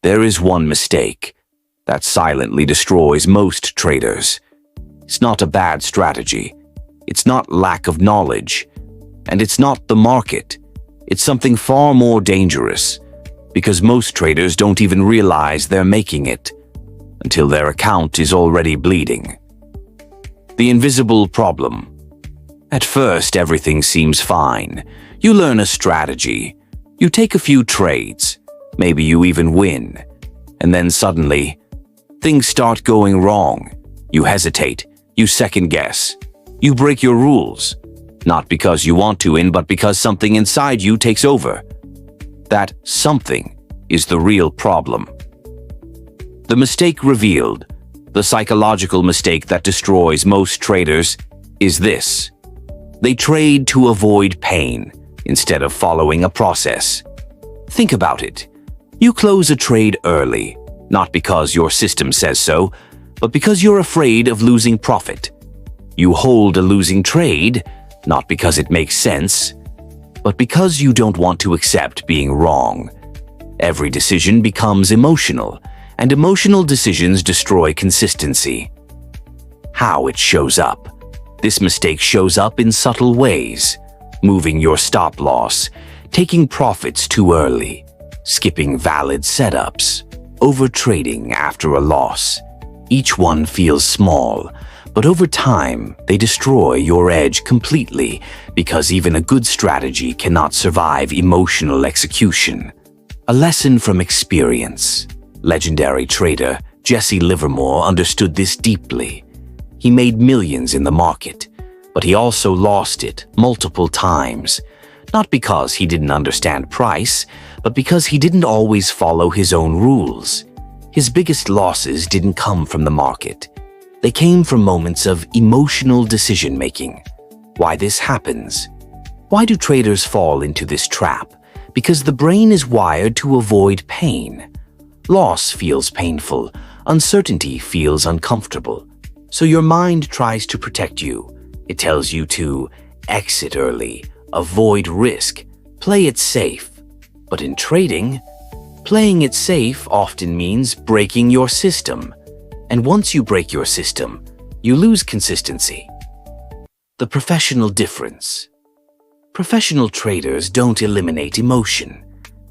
There is one mistake that silently destroys most traders. It's not a bad strategy. It's not lack of knowledge. And it's not the market. It's something far more dangerous, because most traders don't even realize they're making it until their account is already bleeding. The invisible problem. At first, everything seems fine. You learn a strategy. You take a few trades. Maybe you even win. And then suddenly, things start going wrong. You hesitate. You second guess. You break your rules. Not because you want to win, but because something inside you takes over. That something is the real problem. The mistake revealed, the psychological mistake that destroys most traders, is this. They trade to avoid pain instead of following a process. Think about it. You close a trade early, not because your system says so, but because you're afraid of losing profit. You hold a losing trade, not because it makes sense, but because you don't want to accept being wrong. Every decision becomes emotional, and emotional decisions destroy consistency. How it shows up. This mistake shows up in subtle ways: moving your stop loss, taking profits too early, skipping valid setups, overtrading after a loss. Each one feels small, but over time, they destroy your edge completely, because even a good strategy cannot survive emotional execution. A lesson from experience. Legendary trader Jesse Livermore understood this deeply. He made millions in the market, but he also lost it multiple times. Not because he didn't understand price, but because he didn't always follow his own rules. His biggest losses didn't come from the market. They came from moments of emotional decision-making. Why this happens? Why do traders fall into this trap? Because the brain is wired to avoid pain. Loss feels painful. Uncertainty feels uncomfortable. So your mind tries to protect you. It tells you to exit early, avoid risk, play it safe. But in trading, playing it safe often means breaking your system. And once you break your system, you lose consistency. The professional difference. Professional traders don't eliminate emotion.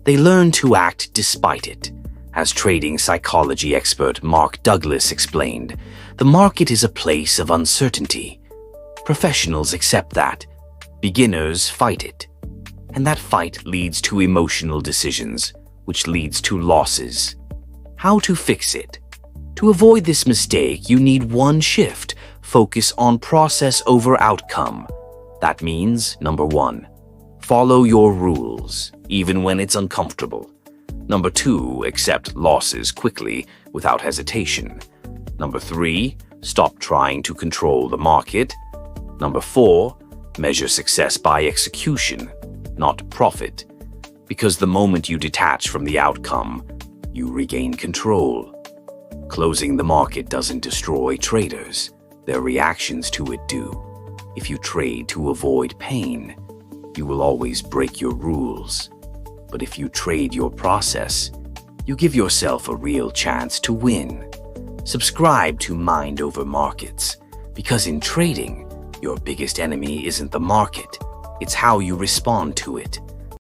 They learn to act despite it. As trading psychology expert Mark Douglas explained, the market is a place of uncertainty. Professionals accept that. Beginners fight it. And that fight leads to emotional decisions, which leads to losses. How to fix it? To avoid this mistake, you need one shift: focus on process over outcome. That means, number 1, follow your rules, even when it's uncomfortable. Number 2, accept losses quickly, without hesitation. Number 3, stop trying to control the market. Number 4, measure success by execution, not profit. Because the moment you detach from the outcome, you regain control. Closing the market doesn't destroy traders. Their reactions to it do. If you trade to avoid pain, you will always break your rules. But if you trade your process, you give yourself a real chance to win. Subscribe to Mind Over Markets, because in trading, your biggest enemy isn't the market, it's how you respond to it.